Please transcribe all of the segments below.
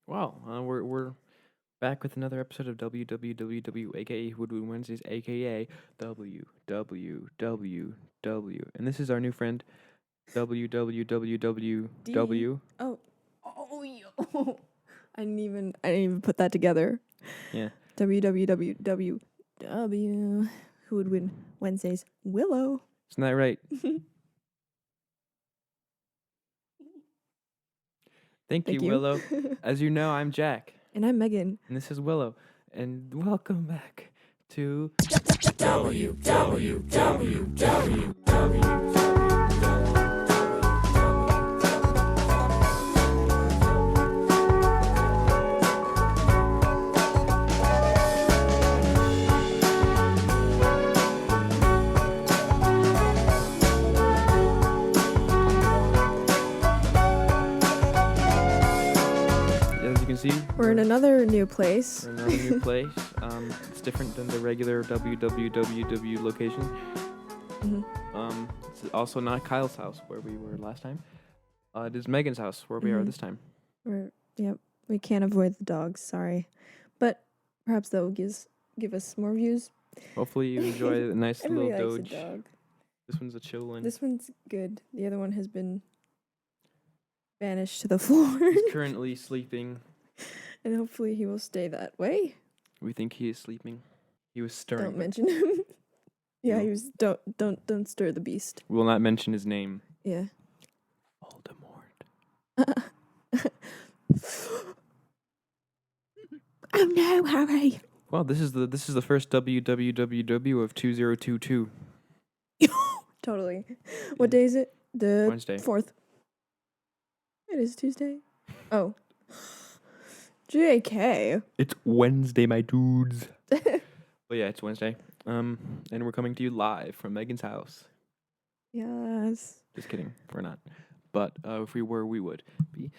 Wow, we're back with another episode of WWWW, aka Woodwood Wednesdays, aka WWWW, and this is our new friend WWWWW. Oh, yo. I didn't even put that together. Yeah, WWWW. Who would win Wednesdays? Willow. isn't that right? Thank you, Thank you. Willow. As you know, I'm Jack, And I'm Megan. and this is Willow, and welcome back to As you can see, We're in another new place. we're in another new place. It's different than the regular WWWW location. It's also not Kyle's house where we were last time. It is Megan's house where we are Mhm. this time. We can't avoid the dogs, sorry. But perhaps that will give us more views. Hopefully you enjoy the nice little Everybody likes a doge. dog. This one's a chill one. This one's good. The other one has been banished to the floor. He's currently sleeping. And hopefully he will stay that way. We think he is sleeping. He was stirring. Don't mention him. Yeah, No. he was. Don't stir the beast. We will not mention his name. Yeah. Voldemort. Oh no, Harry! Well, this is the first WWWW of 2022. Totally. What day is it? The Wednesday. 4th. It is Tuesday. Oh. JK. It's Wednesday, my dudes. But yeah, it's Wednesday. And we're coming to you live from Megan's house. Yes. Just kidding, we're not. But if we were, we would be.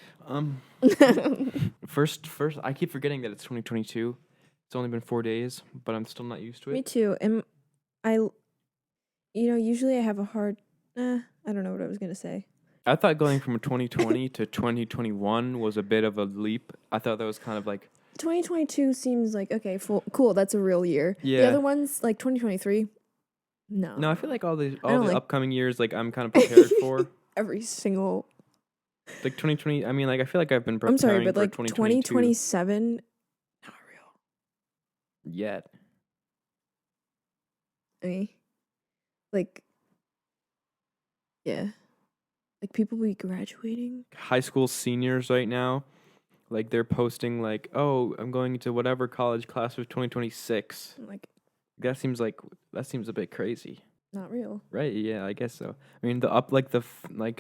First, I keep forgetting that it's 2022. It's only been 4 days, but I'm still not used to Me it. too. And usually I have a hard. I don't know what I was gonna say. I thought going from 2020 to 2021 was a bit of a leap. I thought that was kind of like 2022 seems like okay, cool. That's a real year. Yeah. The other ones like 2023. No. no. I feel like all the like- upcoming years, like I'm kind of prepared for. Every single. Like 2020. I mean, like I feel like I've been preparing I'm sorry, but for like 2022 2027. Not real. yet. I mean, like, yeah, like people be graduating. High school seniors right now, like they're posting like, "Oh, I'm going to whatever college class of 2026." I'm like, That seems a bit crazy, not real. right? Yeah, I guess so. I mean, 2022.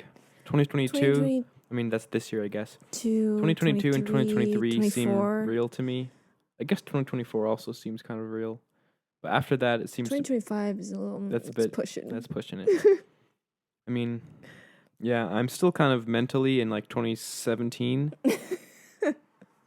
2022, I mean, that's this year, I guess. 2022 and 2023 seem 24. real to me. I guess 2024 also seems kind of real, but after that, it seems 2025 is a little. That's a it's bit- pushing. that's pushing it. I mean, yeah, I'm still kind of mentally in like 2017, just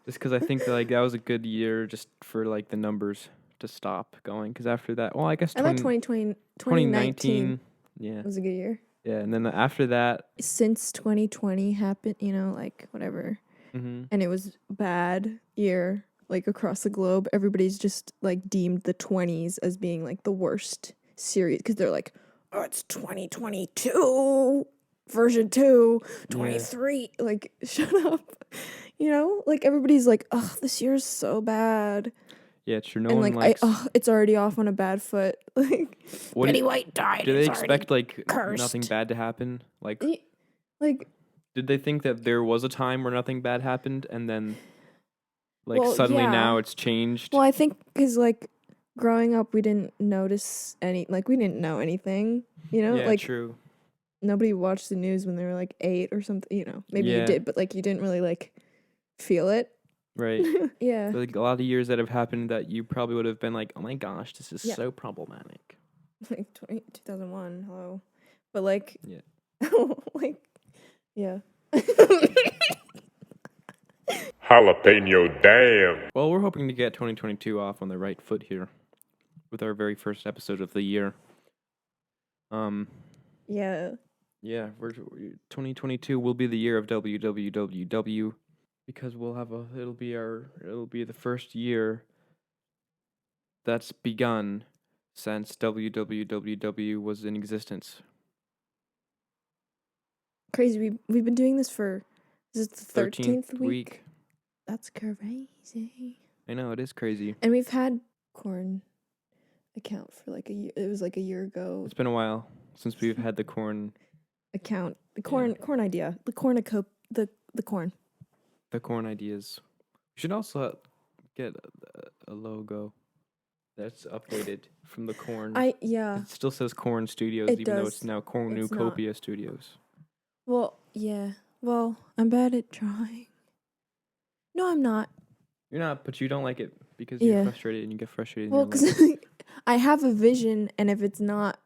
because I think like that was a good year just for like the numbers to stop going. Because after that, well, I guess I thought 2019 yeah, was a good year. yeah, and then after that, Since 2020 happened, like whatever, and it was bad year like across the globe. Everybody's just like deemed the 20s as being like the worst series because they're like, oh, it's 2022 version 2, 23. Like, shut up. Like everybody's like, oh, this year's so bad. yeah, true. No And one like, likes. it's already off on a bad foot. Like, What Betty White died. do they it's already expect like cursed. nothing bad to happen? Like, Like, did they think that there was a time where nothing bad happened, and then like Well, suddenly yeah. now it's changed? well, I think because like growing up, we didn't notice we didn't know anything. yeah, like true. nobody watched the news when they were like 8 or something. Maybe Yeah. you did, but like you didn't really like feel it. Right. Yeah. Like a lot of years that have happened that you probably would have been like, oh my gosh, this is Yeah. so problematic. Like 2001. Hello. But like. Yeah. like. Yeah. Jalapeno damn. Well, we're hoping to get 2022 off on the right foot here with our very first episode of the year. Yeah. Yeah, 2022 will be the year of WWWW. because it'll be the first year that's begun since WWWW was in existence. Crazy. We've been doing this for, is it the 13th week? week. That's crazy. I know, it is crazy. And we've had corn account for like a year. It was like a year ago. It's been a while since we've had the corn Account. The corn idea. The cornucopia. The corn. the corn ideas. We should also get a logo that's updated from the corn. It still says Corn Studios, even though it's now Cornucopia Studios. Well, yeah. Well, I'm bad at drawing. No, I'm not. You're not, but you don't like it because you're frustrated and you get frustrated. Well, because I have a vision, and if it's not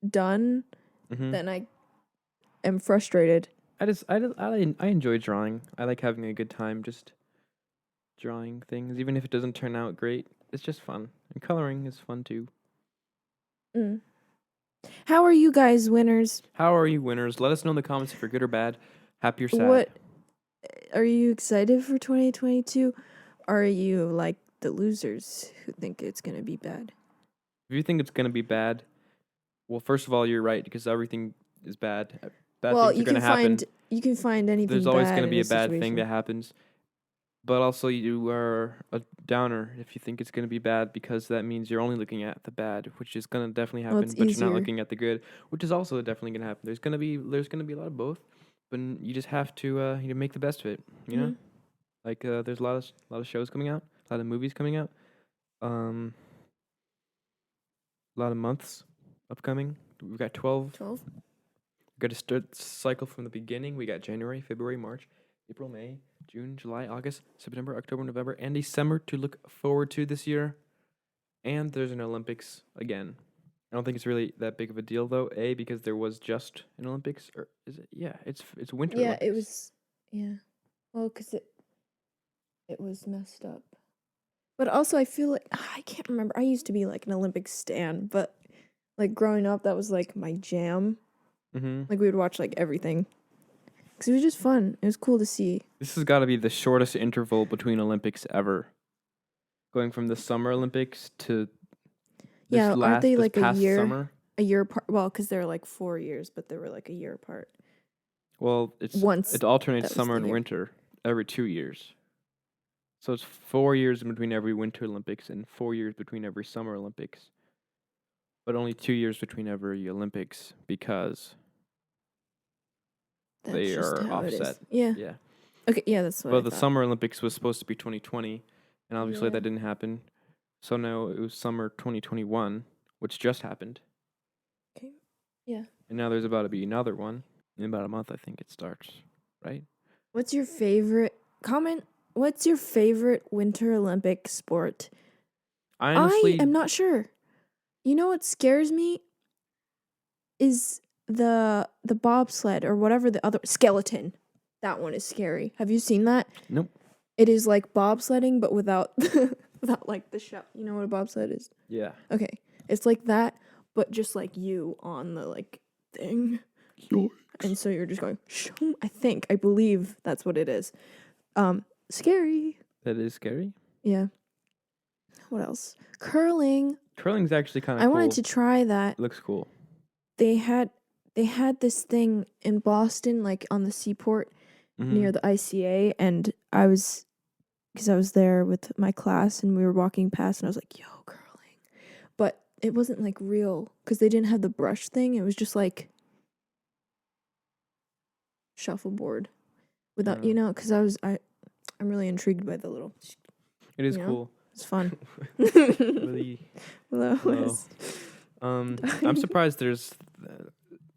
done, then I am frustrated. I enjoy drawing. I like having a good time just drawing things, even if it doesn't turn out great. It's just fun, and coloring is fun too. How are you guys, winners? How are you, winners? Let us know in the comments if you're good or bad, happy or sad. What are you excited for 2022? Are you like the losers who think it's gonna be bad? If you think it's gonna be bad, well, first of all, you're right because everything is bad. Bad things are gonna happen. You can find anything. There's always going to be a bad thing that happens. But also, you are a downer if you think it's going to be bad because that means you're only looking at the bad, which is going to definitely happen. But you're not looking at the good, which is also definitely going to happen. There's going to be a lot of both, but you just have to make the best of it. You know, like there's a lot of shows coming out, a lot of movies coming out, a lot of months upcoming. We've got 12. We've got to start the cycle from the beginning. We got January, February, March, April, May, June, July, August, September, October, November, and December to look forward to this year. And there's an Olympics again. I don't think it's really that big of a deal though. Because there was just an Olympics, or is it? Yeah, it's winter. Yeah, Olympics. it was. Yeah, well, because it was messed up. But also, I feel like I can't remember. I used to be like an Olympics stan, but like growing up, that was like my jam. Like we would watch like everything. Because it was just fun. It was cool to see. This has got to be the shortest interval between Olympics ever. Going from the Summer Olympics to aren't they like a year? Summer? A year apart. Well, because they're like 4 years, but they were like a year apart. Well, it alternates summer and winter every 2 years. So it's 4 years in between every Winter Olympics and 4 years between every Summer Olympics. But only 2 years between every Olympics because they are offset. Yeah. Okay, yeah, that's what I the thought. Summer Olympics was supposed to be 2020, and obviously that didn't happen. So now it was Summer 2021, which just happened. Okay. Yeah. And now there's about to be another one. In about a month, I think it starts, right? What's your favorite Winter Olympic sport? I am not sure. You know what scares me? Is the bobsled or whatever the other skeleton. That one is scary. Have you seen that? Nope. It is like bobsledding, but without without like the shell. You know what a bobsled is? Yeah. Okay. It's like that, but just like you on the like thing. And so you're just going, I believe that's what it is. Scary. That is scary? Yeah. What else? Curling. Curling's actually kind of cool. I wanted to try that. It looks cool. They had this thing in Boston, like on the seaport near the ICA, and because I was there with my class, and we were walking past, and I was like, yo, curling. But it wasn't like real, because they didn't have the brush thing. It was just like shuffleboard without, because I'm really intrigued by the little. It is cool. It's fun. Really Hello. I'm surprised there's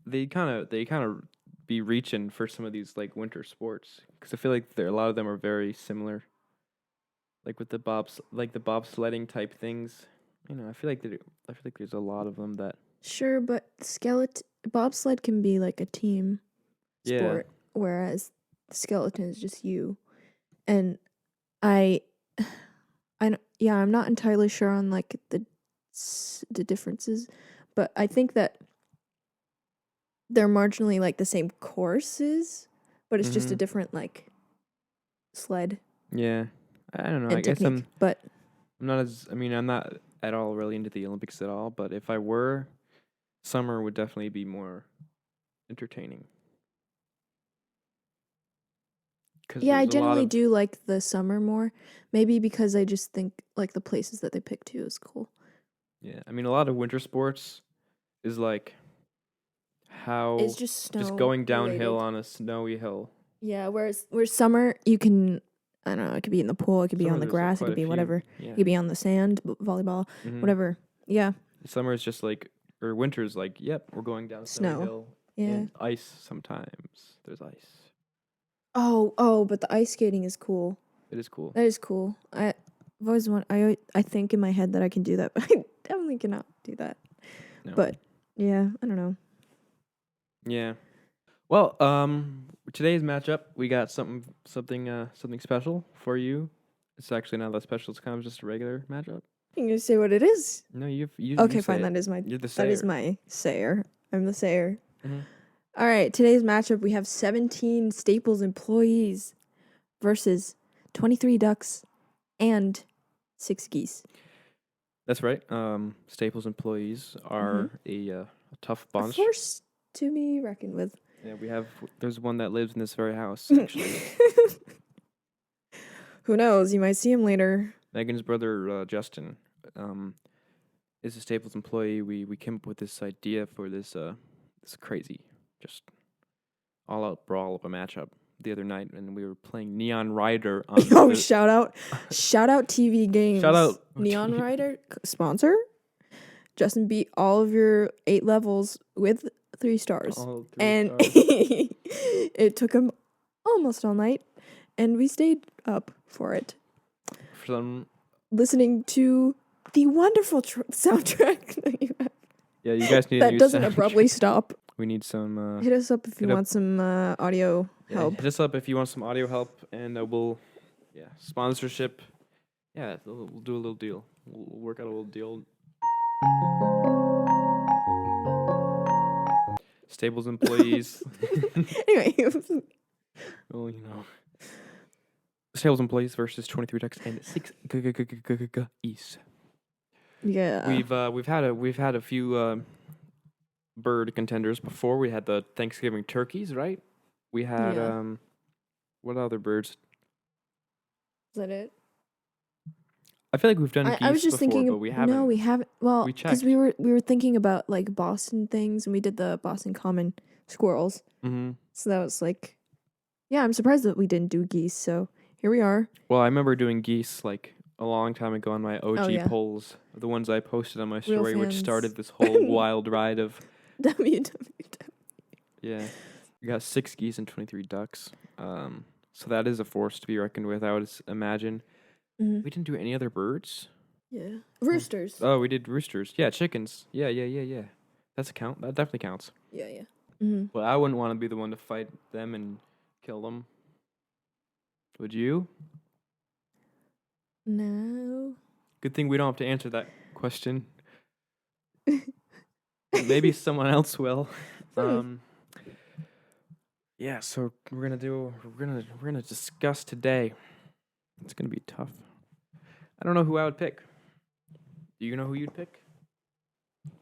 they kind of be reaching for some of these like winter sports because I feel like a lot of them are very similar, like with the bobsledding type things. I feel like there's a lot of them that. Sure, but bobsled can be like a team sport, whereas the skeleton is just you. And I'm not entirely sure on like the differences, but I think that they're marginally like the same courses, but it's just a different like sled Yeah. I don't know. I and guess technique. But I'm not as. I mean, I'm not at all really into the Olympics at all. But if I were, summer would definitely be more entertaining. Because yeah, I there's a lot generally of. do like the summer more. Maybe because I just think like the places that they pick too is cool. Yeah, I mean, a lot of winter sports is like It's how just just snow going downhill related. on a snowy hill. Yeah, whereas summer you can, I don't know, it could be in the pool, it could be Summer, on the there's like grass, it quite could a be few. whatever. Yeah. It could be on the sand, volleyball, whatever. Yeah, Summer is just like, or winter's like, yep, we're going down a snowy snow. hill. Yeah. And ice sometimes. There's ice. Oh, but the ice skating is cool. It is cool. That is cool. I've always I think in my head that I can do that, but I definitely cannot do that. No. But yeah, I don't know. Yeah. Well, today's matchup, we got something special for you. It's actually not that special. It's kind of just a regular matchup. You gonna say what it is? No, you Okay, say fine. it. That is my You're the that is sayer. my sayer. I'm the sayer. Mm-hmm. All right, today's matchup we have 17 Staples employees versus 23 ducks and 6 geese. That's right. Staples employees are a tough A bunch. force to be reckoned with. Yeah, there's one that lives in this very house, actually. Who knows? You might see him later. Megan's brother, Justin, is a Staples employee. We came up with this idea for this crazy, just all out brawl of a matchup the other night, and we were playing Neon Rider on. Oh, shout out TV Games. Shout out Neon Rider sponsor. Justin beat all of your 8 levels with 3 stars. All 3 and stars. it took him almost all night, and we stayed up for it. For some, listening to the wonderful soundtrack that you have. yeah, you guys need a That new doesn't soundtrack. abruptly stop. We need some. Hit us up if you want some audio help. Hit us up if you want some audio help, and we'll, sponsorship. Yeah, we'll do a little deal. We'll work out a little deal. Stables employees. Anyway. Well, Stables employees versus 23 ducks and 6 geese. Yeah. We've had a few bird contenders before. We had the Thanksgiving turkeys, right? We had what other birds? Is that it? I feel like we've done geese I was just before, thinking, but we haven't. No, we haven't. Well, We because we were thinking about like Boston things, and we did the Boston Common squirrels. Mm-hmm. So that was like, yeah, I'm surprised that we didn't do geese. So here we are. Well, I remember doing geese like a long time ago on my OG polls, the ones I posted on my story, which started this whole wild ride of WWW. Yeah, we got 6 geese and 23 ducks. So that is a force to be reckoned with, I would imagine. Mm-hmm. We didn't do any other birds. Yeah, roosters. Oh, we did roosters. Yeah, chickens. Yeah. That's a count. That definitely counts. Yeah. Mm-hmm. Well, I wouldn't want to be the one to fight them and kill them. Would you? No. Good thing we don't have to answer that question. Maybe someone else will. Yeah, so we're gonna discuss today. It's gonna be tough. I don't know who I would pick. Do you know who you'd pick?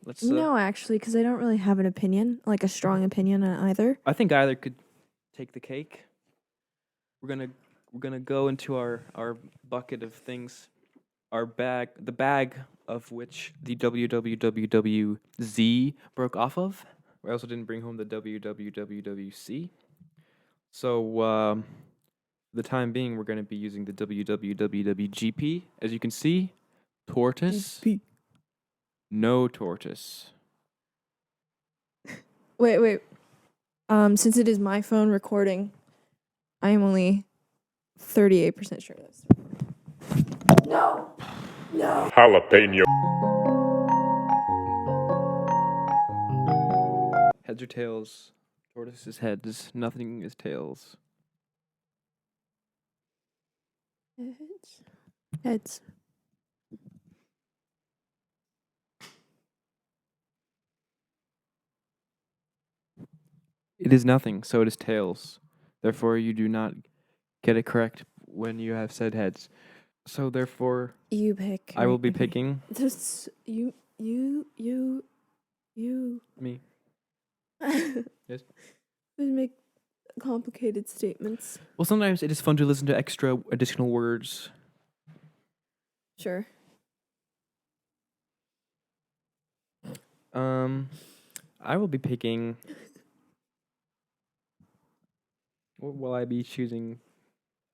Let's. No, actually, because I don't really have an opinion, like a strong opinion on either. I think either could take the cake. We're gonna go into our bucket of things, the bag of which the WWWWZ broke off of. We also didn't bring home the WWWWC. So, for the time being, we're going to be using the WWWWGP. As you can see, tortoise, no tortoise. Wait. Since it is my phone recording, I am only 38% sure of this. No. Jalapeno. Heads or tails? Tortoise is heads. Nothing is tails. Heads. It is nothing, so it is tails. Therefore, you do not get it correct when you have said heads. So therefore, You pick. I will be Okay. picking This you. me. Yes. We make complicated statements. Well, sometimes it is fun to listen to extra additional words. Sure. I will be picking. What will I be choosing?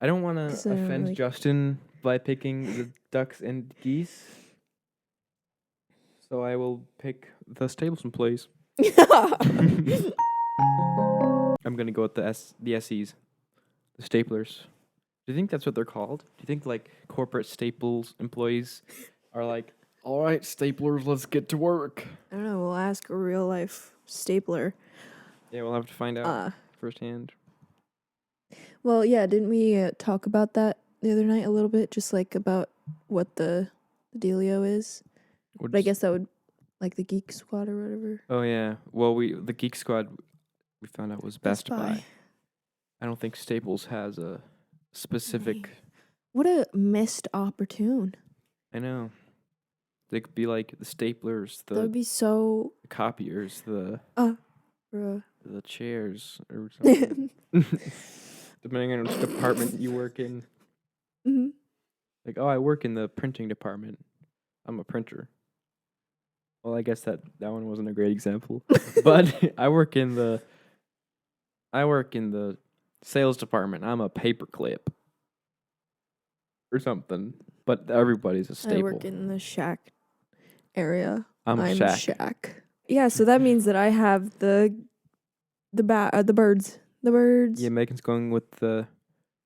I don't want to 'Cause I don't offend really- Justin by picking the ducks and geese. So I will pick the stables and plays. I'm gonna go with the SEs, the staplers. Do you think that's what they're called? Do you think like corporate staples employees are like, all right, staplers, let's get to work? I don't know. We'll ask a real life stapler. Yeah, we'll have to find out firsthand. Well, yeah. Didn't we talk about that the other night a little bit? Just like about what the dealio is. But I guess that would like the Geek Squad or whatever. Oh yeah. Well, the Geek Squad we found out was Best Buy. I don't think Staples has a specific. What a missed opportune. I know. They could be like the staplers, That would be so. the copiers, the chairs, or something. Depending on which department you work in. Mm-hmm. Like, oh, I work in the printing department. I'm a printer. Well, I guess that one wasn't a great example, but I work in the sales department. I'm a paperclip or something. But everybody's a staple. I work in the shack area. I'm Shack. Yeah, so that means that I have the birds. The birds. Yeah, Megan's going with the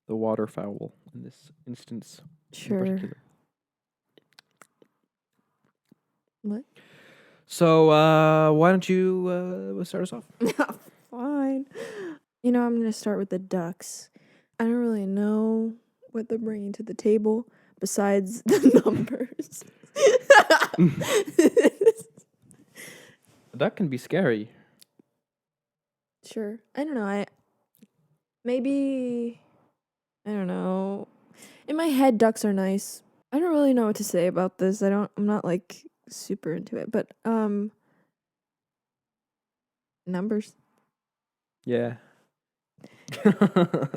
waterfowl in this instance. Sure. What? So, why don't you start us off? Fine. I'm going to start with the ducks. I don't really know what they're bringing to the table besides the numbers. A duck can be scary. Sure. I don't know. I don't know. In my head, ducks are nice. I don't really know what to say about this. I'm not like super into it, but numbers. Yeah.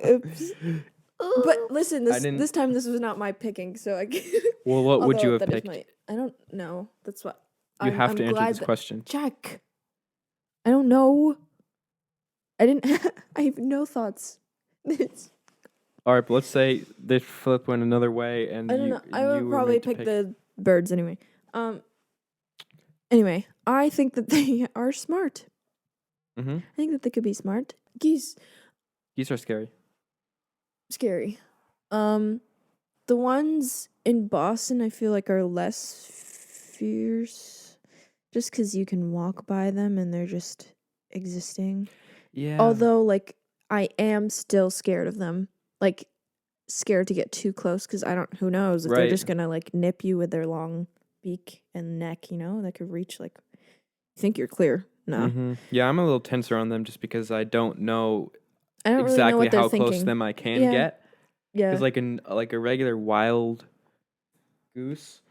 Oops. But listen, this time this was not my picking, so I. Well, what would you have picked? I don't know. That's what. You have to answer this question. Check. I don't know. I didn't. I have no thoughts. All right, but let's say they flip one another way, and I don't know. I would probably pick the birds anyway. Anyway, I think that they are smart. Mm-hmm. I think that they could be smart. Geese are scary. Scary. The ones in Boston, I feel like are less fierce, just because you can walk by them and they're just existing. Yeah. Although, like, I am still scared of them. Like, scared to get too close because who knows if they're just gonna like nip you with their long beak and neck, that could reach like. You think you're clear? No. Mm-hmm. Yeah, I'm a little tenser on them just because I don't know. Exactly really know what how thinking. Close them I can get. Yeah. Because like a regular wild goose,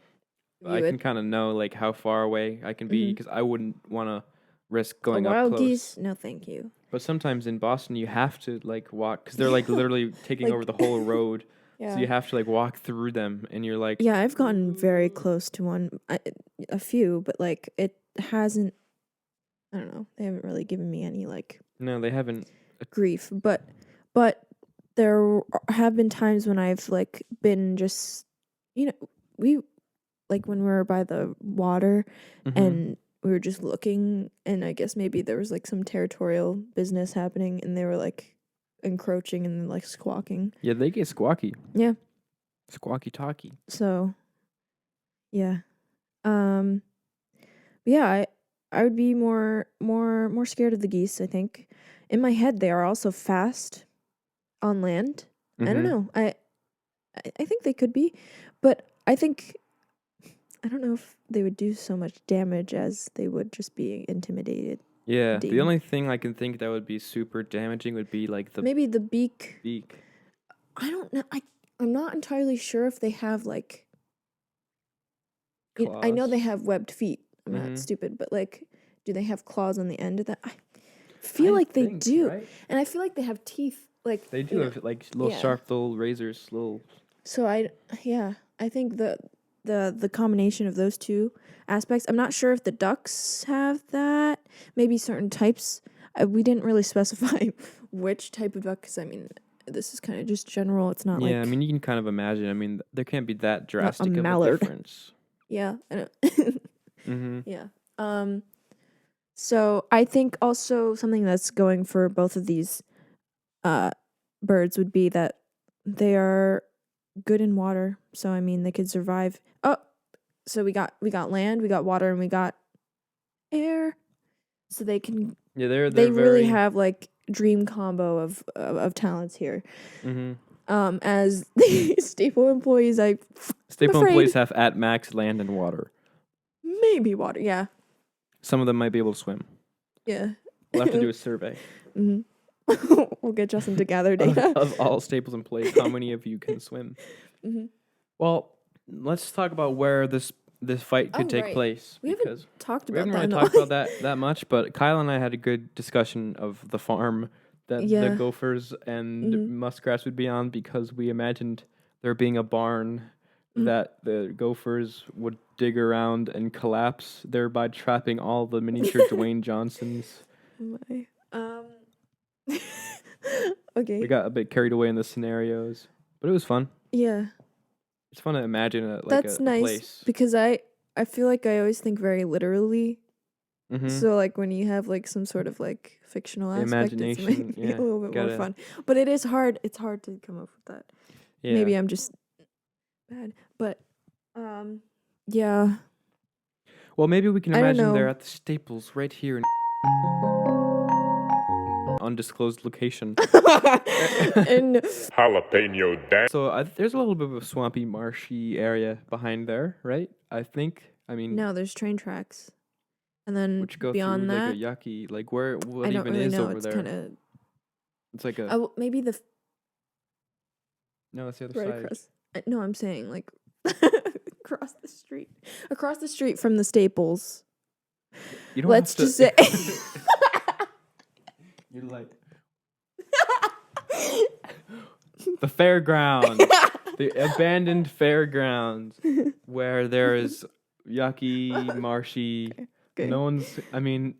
I can kind of know like how far away I can be because I wouldn't want to risk going up close. Wild geese? No, thank you. But sometimes in Boston you have to like walk because they're like literally taking over the whole road. Yeah. So you have to like walk through them, and you're like. Yeah, I've gotten very close to one, a few, but like it hasn't. I don't know. They haven't really given me any like. No, they haven't. Grief, but there have been times when I've like been just, we like when we were by the water and we were just looking, and I guess maybe there was like some territorial business happening, and they were like encroaching and like squawking. Yeah, they get squawky. Yeah. Squawky talky. So, yeah. Yeah, I would be more scared of the geese, I think. In my head, they are also fast on land. I don't know. I think they could be, but I don't know if they would do so much damage as they would just be intimidated. Yeah, the only thing I can think that would be super damaging would be like maybe the beak. Beak. I don't know. I'm not entirely sure if they have like. Claws. I know they have webbed feet. I'm Mhm. not stupid, but like, do they have claws on the end of that? I feel like they do, right? and I feel like they have teeth. Like They do have like little yeah. sharp little razors, little. So I think the combination of those two aspects. I'm not sure if the ducks have that. Maybe certain types. We didn't really specify which type of duck, because I mean, this is kind of just general. It's not like Yeah, I mean, you can kind of imagine. I mean, there can't be that drastic of a mallard. difference. yeah. I know. Mm-hmm. Yeah. So I think also something that's going for both of these birds would be that they are good in water. So I mean they could survive. Oh, so we got land, we got water, and we got air. So they can Yeah, they very, really have like dream combo of talents here. Mm-hmm. As the staple employees, Staple afraid. employees have at max land and water. Maybe water, yeah. Some of them might be able to swim. Yeah. We'll have to do a survey. Mm-hmm. We'll get Justin to gather data. of all Staples employees, how many of you can swim? Mm-hmm. Well, let's talk about where this fight could take place. We haven't talked we about haven't that. really talked about that much, but Kyle and I had a good discussion of the farm that the gophers and muskrats would be on, because we imagined there being a barn that the gophers would dig around and collapse, thereby trapping all the miniature Dwayne Johnsons. Okay. We got a bit carried away in the scenarios, but it was fun. Yeah. It's fun to imagine That's nice, place. because I feel like I always think very literally. Mm-hmm. So like when you have like some sort of like fictional aspect, it's maybe a little bit more fun. But it is hard. It's hard to come up with that. Yeah. Maybe I'm just bad, but yeah. Well, maybe we can imagine they're at the Staples right here in undisclosed location. And Jalapeno damn. So there's a little bit of a swampy, marshy area behind there, right? I think. I mean, no, there's train tracks, and then which go beyond through that, like a yucky, like what I don't even really is know. over It's there? kinda, it's like a. maybe the. No, that's the other Right side. across. No, I'm saying like across the street from the Staples. You don't Let's have to, just say. You're like the fairgrounds, the abandoned fairgrounds, where there is yucky, marshy. Okay. No one's. I mean,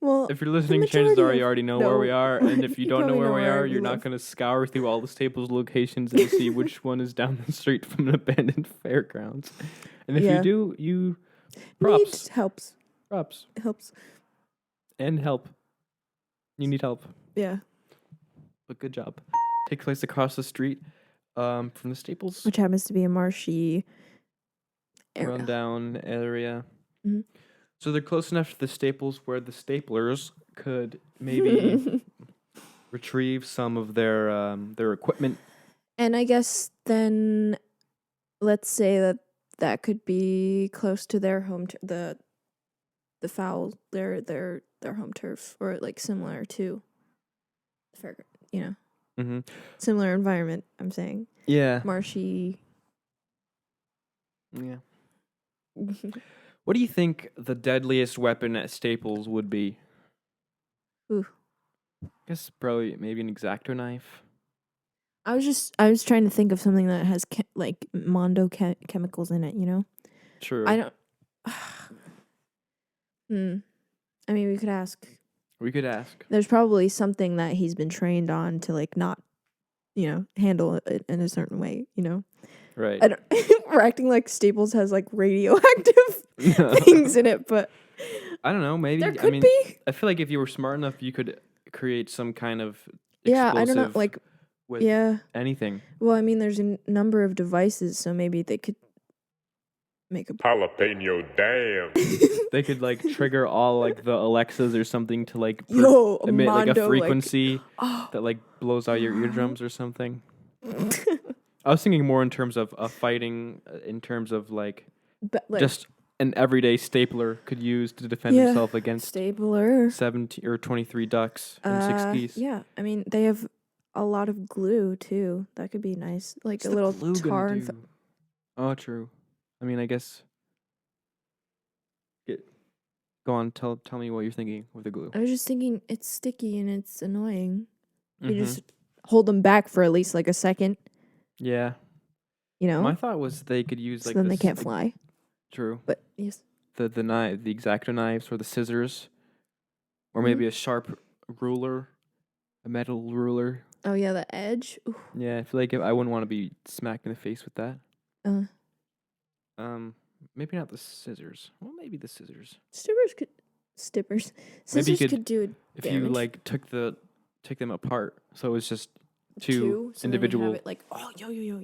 well, if you're listening, chances are you already know where we are, and if you don't know where we are, you're not going to scour through all the Staples locations and see which one is down the street from an abandoned fairgrounds. And if you do, you props. Helps. Props. It helps. And help. You need help. Yeah. But good job. Takes place across the street from the Staples. Which happens to be a marshy area. Rundown area. Mm-hmm. So they're close enough to the Staples where the staplers could maybe retrieve some of their equipment. And I guess then, let's say that could be close to their home, the fowl, their home turf, or like similar to the fair, similar environment. I'm saying. Yeah. Marshy. Yeah. What do you think the deadliest weapon at Staples would be? Ooh. I guess probably maybe an X-Acto knife. I was trying to think of something that has like Mondo chemicals in it, True. I don't. I mean, we could ask. We could ask. There's probably something that he's been trained on to like not, handle it in a certain way, Right. We're acting like Staples has like radioactive things in it, but I don't know. Maybe there could be. I feel like if you were smart enough, you could create some kind of I don't know, like with anything. Well, I mean, there's a number of devices, so maybe they could make a jalapeno damn. They could like trigger all like the Alexas or something to like emit like a frequency that like blows out your eardrums or something. I was thinking more in terms of fighting, in terms of like just an everyday stapler could use to defend himself against 17 or 23 ducks and 6 geese. Yeah, I mean they have a lot of glue too. That could be nice, like What's a the little glue tar. gonna do? Oh, true. I mean, I guess. Go on. Tell me what you're thinking with the glue. I was just thinking it's sticky and it's annoying. You Mm-hmm. just hold them back for at least like a second. Yeah. You know, My thought was they could use so like then they this. can't fly. True. But yes, The knife, the X-Acto knives, or the scissors, or Mhm. maybe a sharp ruler, a metal ruler. oh yeah, the edge. Ooh. Yeah, I feel like I wouldn't want to be smacked in the face with that. Maybe not the scissors. Well, maybe the scissors. Scissors Maybe you could do If damage. you like took them apart, so it was just two so individual. Then you have it like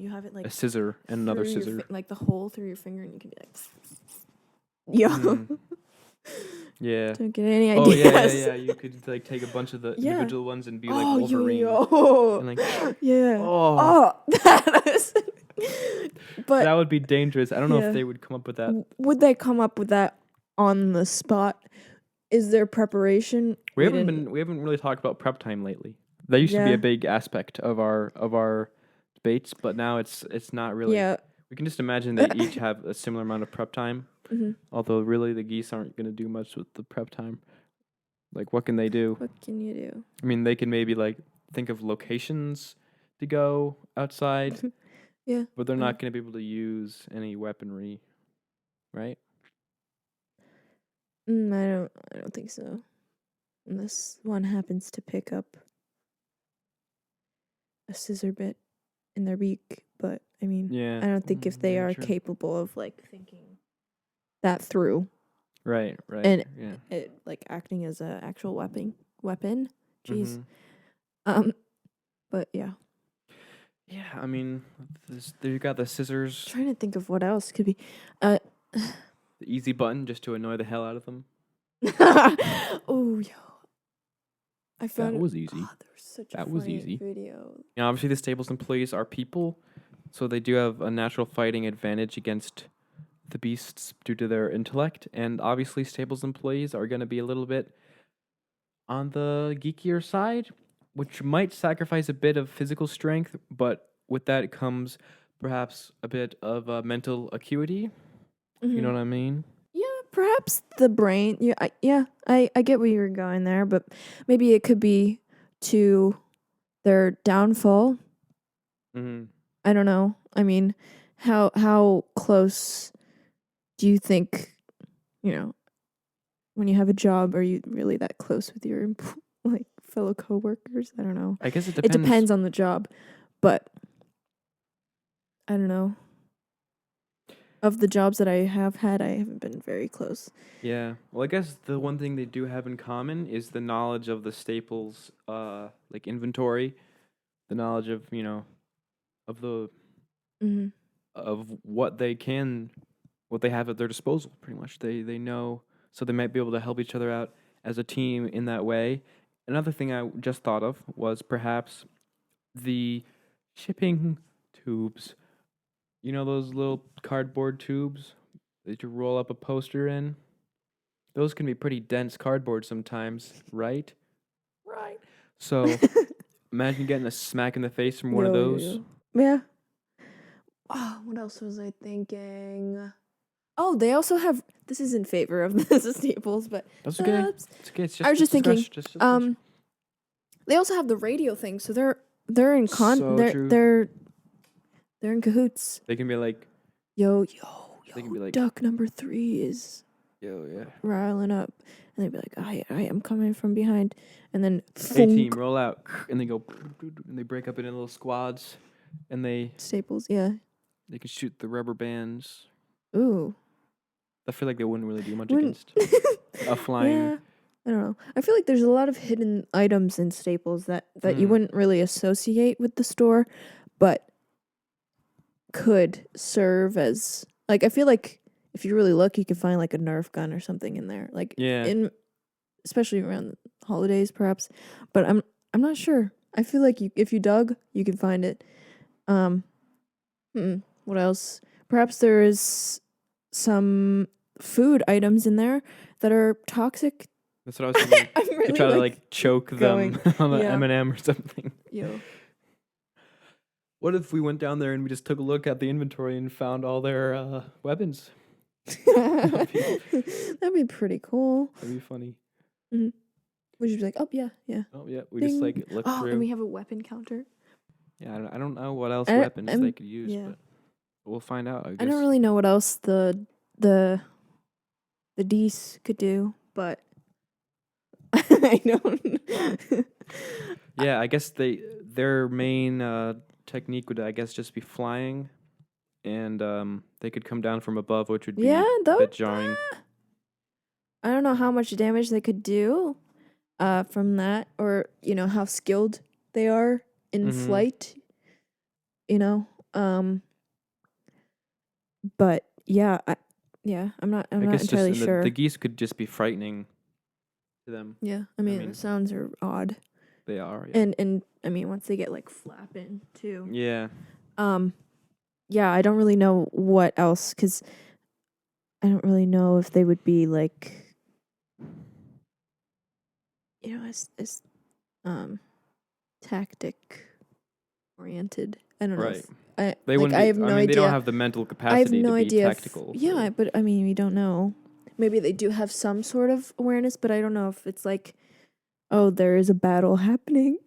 you have it like a scissor and another through your scissor. like the hole through your finger, and you can be like, yo. Mm. Yeah. Don't get any Oh ideas. yeah. You could like take a bunch of the Yeah. individual ones and be like Wolverine. yo. And, like, yeah. oh, that is. But that would be dangerous. I don't know yeah. if they would come up with that. Would they come up with that on the spot? Is there preparation? We haven't really talked about prep time lately. That used to be Yeah. a big aspect of our debates, but now it's not really. Yeah. We can just imagine they each have a similar amount of prep time. Mm-hmm. Although really the geese aren't going to do much with the prep time. Like what can they do? What can you do? I mean, they can maybe like think of locations to go outside. Yeah. But they're not going to be able to use any weaponry, right? I don't think so. Unless one happens to pick up a scissor bit in their beak, but I mean, Yeah. I don't think if they very are true. capable of like thinking that through Right. and yeah. it like acting as a actual weapon. Jeez. Mhm. But yeah. Yeah, I mean, you got the scissors, Trying to think of what else could be. the easy button just to annoy the hell out of them. Oh, yo. I found That was easy. Oh, there was such That a was funny easy. video. You know, obviously the stables employees are people, so they do have a natural fighting advantage against the beasts due to their intellect, and obviously stables employees are going to be a little bit on the geekier side, which might sacrifice a bit of physical strength, but with that comes perhaps a bit of mental acuity. Mm-hmm. You know what I mean? Yeah, perhaps the brain. I get where you're going there, but maybe it could be to their downfall. Mm-hmm. I don't know. I mean, how close do you think, when you have a job, are you really that close with your like fellow coworkers? I don't know. I guess it depends. It depends on the job, but I don't know. Of the jobs that I have had, I haven't been very close. Yeah. Well, I guess the one thing they do have in common is the knowledge of the staples, like inventory, the knowledge of of the Mm-hmm. of what they have at their disposal. Pretty much, they know, so they might be able to help each other out as a team in that way. Another thing I just thought of was perhaps the shipping tubes. You know those little cardboard tubes that you roll up a poster in? Those can be pretty dense cardboard sometimes, right? Right. So imagine getting a smack in the face from one of those. Yeah. Oh, what else was I thinking? Oh, they also have. This is in favor of the staples, but That's okay. oops. It's okay. It's just I was just thinking. discussion. They also have the radio thing, so they're in So true. they're in cahoots. They can be like, Yo, They can be like, duck number 3 is yo, yeah. riling up, and they'd be like, I am coming from behind, and then Hey team, roll out, and they go, and they break up into little squads, and they staples, yeah. can shoot the rubber bands. Ooh, I feel like they wouldn't really do much Wouldn't- against a flying. yeah. I don't know. I feel like there's a lot of hidden items in Staples that you wouldn't really associate with the store, but could serve as like I feel like if you really look, you can find like a Nerf gun or something in there, like especially around the holidays, perhaps. But I'm not sure. I feel like if you dug, you can find it. What else? Perhaps there is some food items in there that are toxic. That's what I was thinking. I'm really You try to like choke going- them on an yeah. M&M or something. Yo. What if we went down there and we just took a look at the inventory and found all their weapons? That'd be pretty cool. That'd be funny. Mm-hmm. Would you be like, oh yeah, yeah. Oh yeah, we Ding. just like look through. And we have a weapon counter. Yeah, I don't know what else weapons they could use, but we'll find out. I guess. I don't really know what else the Geese could do, but I don't. Yeah, I guess their main technique would, I guess, just be flying, and they could come down from above, which would be a bit jarring. I don't know how much damage they could do from that, or how skilled they are in flight. But yeah, I'm not entirely sure. The geese could just be frightening to them. Yeah, I mean the sounds are odd. They are, yeah. And I mean once they get like flapping too. Yeah. Yeah, I don't really know what else, because I don't really know if they would be like, as tactic oriented. I don't know. Right. They wouldn't. I have no idea. They don't have the mental capacity to be tactical. Yeah, but I mean, we don't know. Maybe they do have some sort of awareness, but I don't know if it's like, oh, there is a battle happening.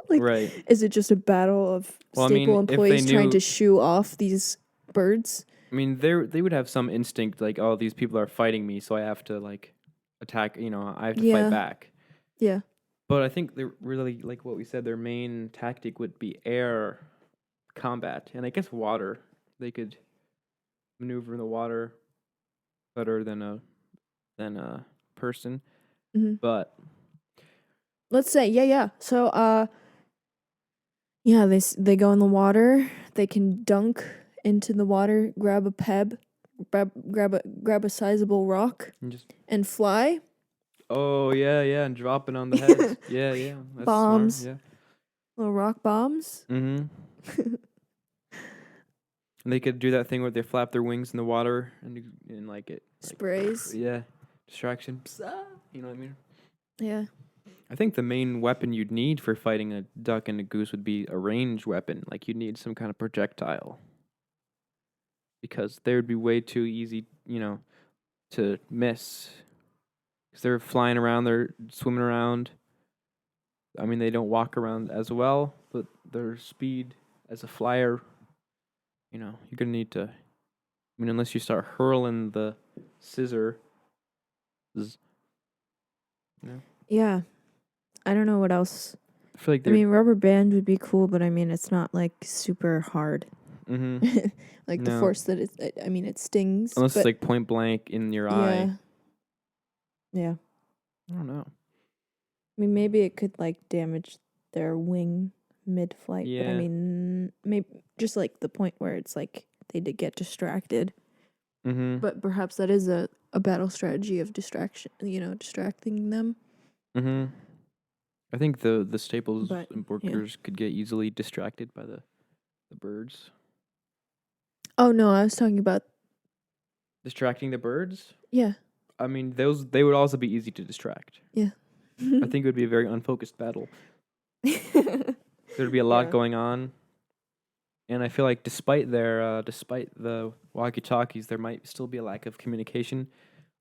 Like, right. Is it just a battle of staple employees trying to shoo off these birds? I mean, they would have some instinct, like, oh, these people are fighting me, so I have to like attack. I have to fight back. Yeah. But I think they're really, like what we said, their main tactic would be air combat, and I guess water. They could maneuver in the water better than a person. Mm-hmm. But let's say, yeah. So, they go in the water. They can dunk into the water, grab a peb, grab a sizable rock, and fly. Oh yeah, and drop it on the head. yeah. That's bombs. Smart, yeah. Little rock bombs. Mm-hmm. And they could do that thing where they flap their wings in the water and like it sprays. Yeah, distraction. You know what I mean? Yeah. I think the main weapon you'd need for fighting a duck and a goose would be a ranged weapon. Like you'd need some kind of projectile, because they would be way too easy, to miss. Because they're flying around, they're swimming around. I mean, they don't walk around as well, but their speed as a flyer, you're going to need to... I mean, unless you start hurling the scissor. Yeah. I don't know what else. I feel like rubber band would be cool, but I mean, it's not like super hard. Mm-hmm. The force that it stings. Unless it's like point blank in your eye. Yeah. I don't know. I mean, maybe it could like damage their wing mid-flight. Yeah. But I mean, maybe just like the point where it's like they did get distracted. Mm-hmm. But perhaps that is a battle strategy of distraction. Distracting them. Mm-hmm. I think the staples workers could get easily distracted by the birds. Oh no, I was talking about distracting the birds. Yeah. I mean, they would also be easy to distract. Yeah. I think it would be a very unfocused battle. There'd be a lot going on, and I feel like despite the walkie-talkies, there might still be a lack of communication.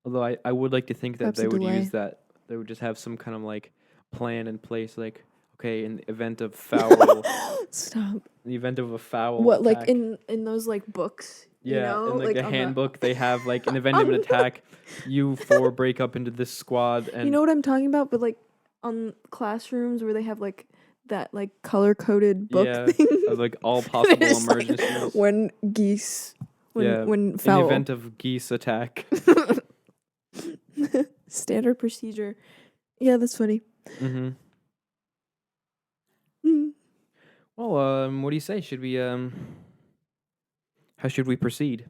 Although I would like to think that they would use that. They would just have some kind of like plan in place, like, okay, in the event of foul. Stop. In the event of a foul. What, attack, like in those like books? Yeah, in like the handbook, they have like in the event of an attack, you four break up into this squad, and you know what I'm talking about? But like on classrooms where they have like that like color coded book thing of like all possible emergencies. Like, when geese, when foul. In the event of geese attack. Standard procedure. Yeah, that's funny. Mm-hmm. Well, what do you say? Should we how should we proceed?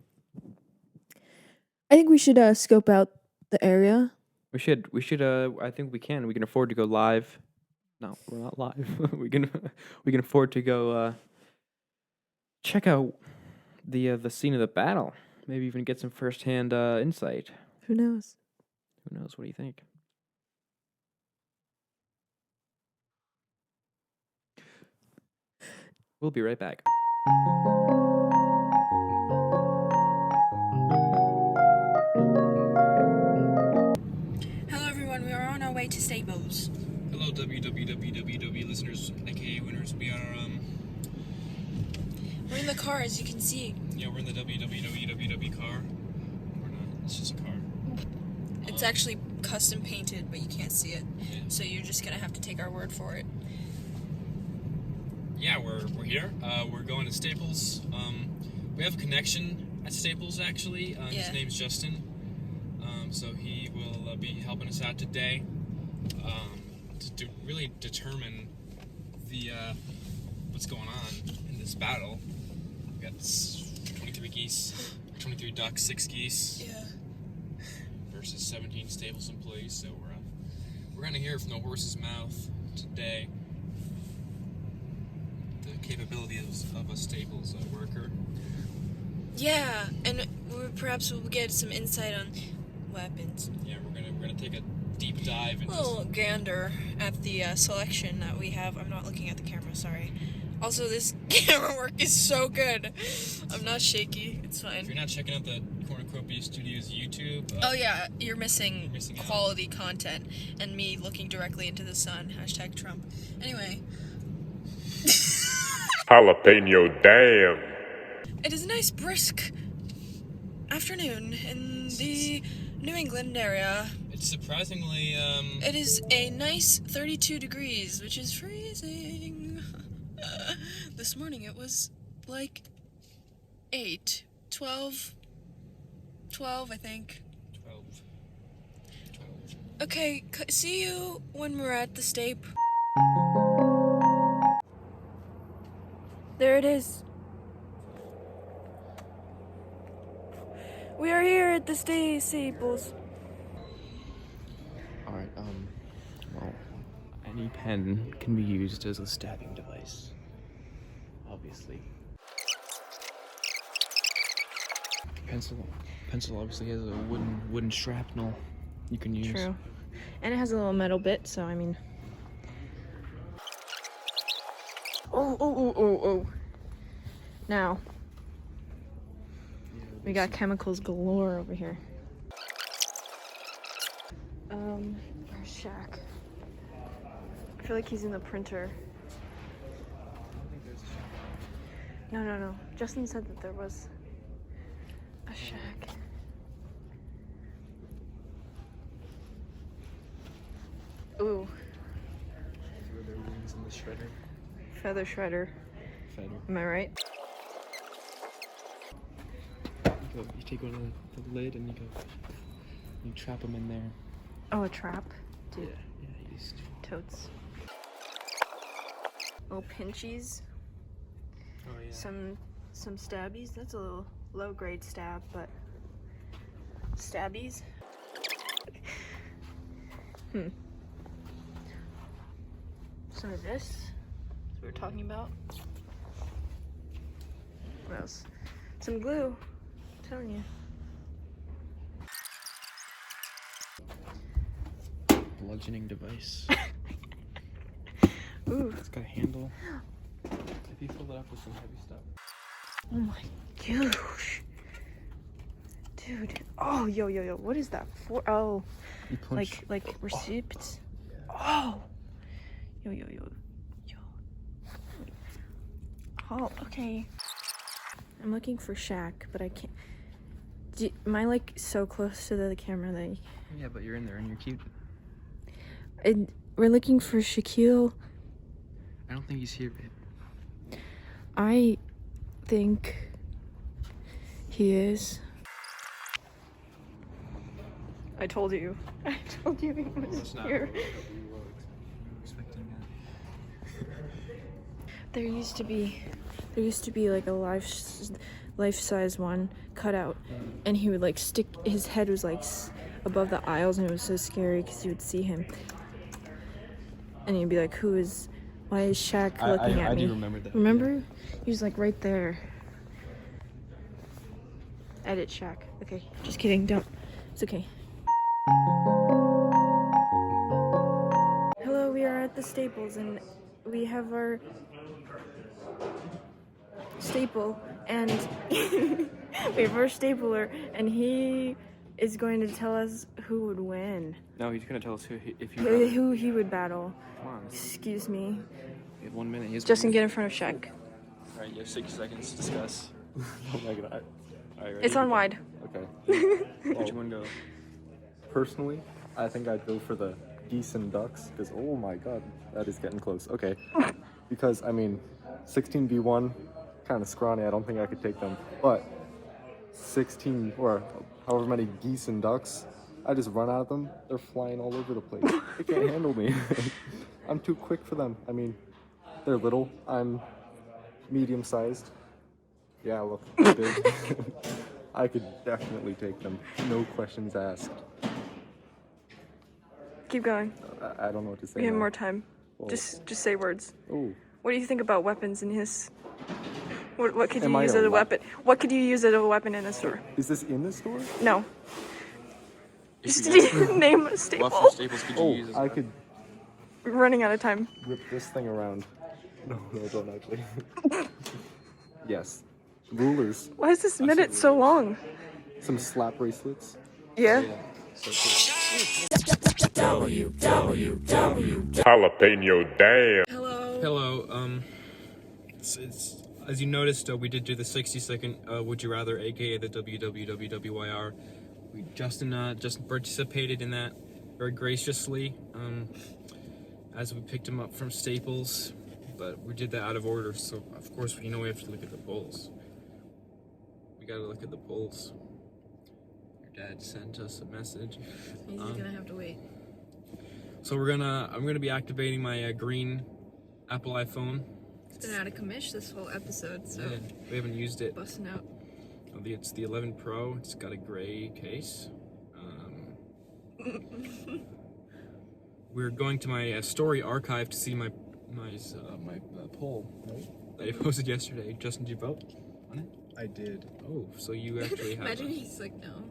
I think we should scope out the area. We should I think we can afford to go live. No, we're not live. we can afford to go check out the scene of the battle. Maybe even get some first-hand insight. Who knows? Who knows? What do you think? We'll be right back. Hello everyone, we are on our way to Staples. Hello, WWWW listeners, aka winners. We are, We're in the car, as you can see. yeah, we're in the WWWW car. We're not, it's just a car. It's actually custom painted, but you can't see it. Yeah. So you're just gonna have to take our word for it. Yeah, we're here. We're going to Staples. We have a connection at Staples, actually. Yeah. His name's Justin. So he will be helping us out today to really determine the what's going on in this battle. We got 23 geese, 23 ducks, 6 geese. Yeah. Versus 17 Staples employees. So we're gonna hear from the horse's mouth today the capabilities of a Staples worker. Yeah, and perhaps we'll get some insight on weapons. Yeah, we're gonna take a deep dive A into little gander at the selection that we have. I'm not looking at the camera, sorry. Also, this camera work is so good. I'm not shaky. It's If fine. you're not checking out the Cornucopia Studios YouTube, Oh yeah, you're missing You're missing out. quality content and me looking directly into the sun. Hashtag Trump. Anyway. Jalapeno damn. It is a nice brisk afternoon in the New England area. it's surprisingly It is a nice 32 degrees, which is freezing. This morning it was like 8, 12, I think. 12. Okay, see you when we're at the Stape. There it is. We are here at the Staples. Alright, well, any pen can be used as a stabbing device. Obviously. Pencil obviously has a wooden shrapnel you can use. True. And it has a little metal bit, so I mean... Oh. Now. We got chemicals galore over here. Where's Shaq? I feel like he's in the printer. No. Justin said that there was a Shaq. Ooh. Throw their wings in the shredder. Feather shredder. Am I right? You take one of the lid and you trap them in there. Oh, a trap? Dude, Yeah, you used to. totes. Little pinchies. Oh yeah. Some stabbies. That's a little low grade stab, but stabbies. Some of this. That's what we're talking about. What else? Some glue. I'm telling you. Bludgeoning device. Ooh. It's got a handle. If you fill it up with some heavy stuff. Oh my gosh. Dude. Oh, yo. What is that for? Oh. You punch. Like receipts. Oh. Yo. Oh, okay. I'm looking for Shaq, but I can't. Am I like so close to the camera that? Yeah, but you're in there and you're cute. And we're looking for Shaquille. I don't think he's here, babe. I think he is. I told you. I told you he was here. There used to be like a life-size one cut out, and he would like stick. His head was like above the aisles, and it was so scary because you would see him, and you'd be like, why is Shaq looking at me? I do remember that. Remember? Yeah. He was like right there. Edit Shaq. Okay, just kidding. Don't. It's okay. Hello, we are at the Staples, and we have our staple, and wait for a stapler, and he is going to tell us who would win. No, he's gonna tell us Who he would battle. Come on. Excuse me. We have 1 minute. Justin, get in front of Shaq. Alright, you have 60 seconds to discuss. Oh my god. Alright, It's on wide. Okay. Where'd you want to go? Personally, I think I'd go for the geese and ducks because oh my god, that is getting close. Okay. Because I mean, 16v1, kind of scrawny. I don't think I could take them. But 16 or however many geese and ducks, I just run at them. They're flying all over the place. They can't handle me. I'm too quick for them. I mean, they're little. I'm medium-sized. Yeah, look, they're big. I could definitely take them. No questions asked. Keep going. I don't know what to say. We have now. more time. Well, Just say words. Oh, What do you think about weapons in his? What could Am you I use as a allowed- weapon? What could you use as a weapon in the store? is this in the store? No. If Just you guys- name a staple. What staples could you Oh, use as I a could We're running out of time. rip this thing around. No, don't actually. Yes. Rulers. Why is this minute so long? Some slap bracelets. Yeah. Jalapeno damn. Hello. Hello, it's as you noticed, we did do the 60-second Would You Rather, aka the WWWWYR. Justin participated in that very graciously, as we picked him up from Staples, but we did that out of order, so of course, we have to look at the polls. We gotta look at the polls. Your dad sent us a message. He's gonna have to wait. So I'm gonna be activating my green Apple iPhone. It's been out of commission this whole episode, so Yeah, we haven't used it. busting out. It's the 11 Pro. It's got a gray case. We're going to my story archive to see my poll that I posted yesterday. Justin, did you vote on it? I did. Oh, so you actually have. Imagine he's like, no.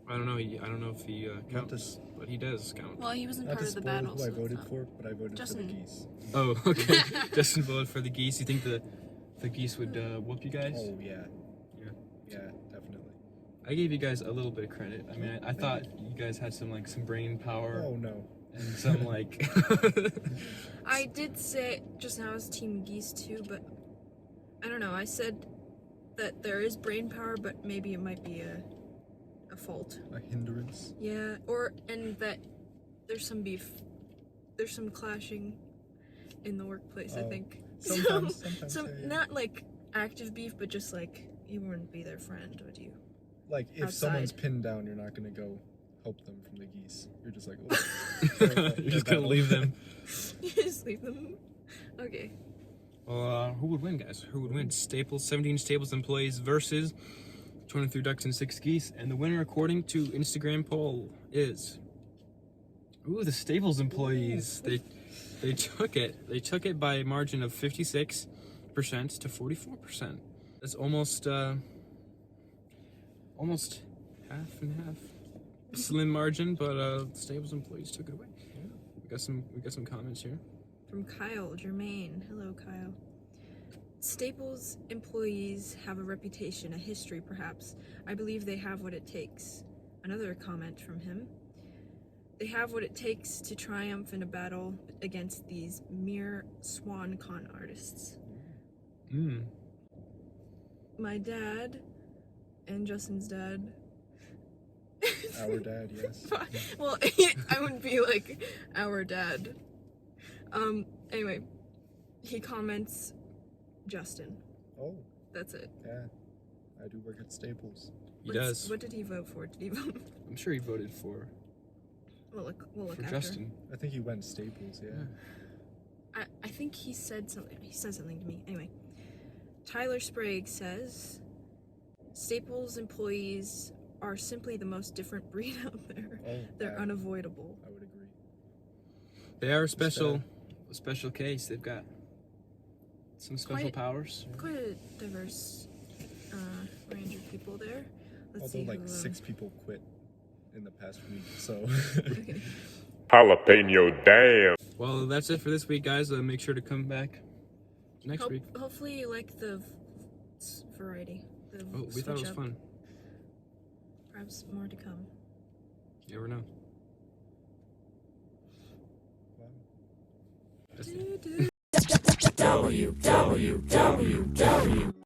I don't know. I don't know if he counts, but he does count. Well, he wasn't Not part to of the spoil battle. who So I it's voted not. for, but I voted Justin. for the geese. Oh, okay. Justin voted for the geese. You think the geese would whoop you guys? Oh yeah. Yeah. Yeah, definitely. I gave you guys a little bit of credit. I mean, I thought you guys had some brain power Oh no. and some like. I did say just now I was Team Geese too, but I don't know. I said that there is brain power, but maybe it might be a fault. A hindrance. Yeah, and that there's some beef. There's some clashing in the workplace, I Oh, think. sometimes, yeah. Not like active beef, but just like you wouldn't be their friend, would you? Like if Outside. someone's pinned down, you're not gonna go help them from the geese. You're just like, You're just gonna leave them. You just leave them. Okay. Well, who would win, guys? Who would win? 17 Staples employees versus 23 ducks and 6 geese. And the winner, according to Instagram poll, is the Staples employees. They took it. They took it by a margin of 56% to 44%. That's almost half and half. A slim margin, but Staples employees took it away. We got some comments here. From Kyle Germain. Hello, Kyle. Staples employees have a reputation, a history perhaps. I believe they have what it takes. Another comment from him. They have what it takes to triumph in a battle against these mere swan con artists. My dad and Justin's dad. our dad, yes. Well, I wouldn't be like our dad. Anyway, he comments Justin. Oh, That's it. yeah. I do work at Staples. He does. What did he vote for? Did he vote? I'm sure he voted for We'll look after. Justin. I think he went Staples, yeah. I think he said something. He said something to me. Anyway, Tyler Sprague says Staples employees are simply the most different breed out there. Oh, They're I unavoidable. would agree. They are a special case. They've got some special powers. Quite a diverse range of people there. Let's Although see like who, 6 people quit in the past week, so. Okay. Jalapeno damn. Well, that's it for this week, guys. Make sure to come back next week. Hopefully you like the variety. Oh, we thought it was fun. Perhaps more to come. You never know. Wow. WWWW.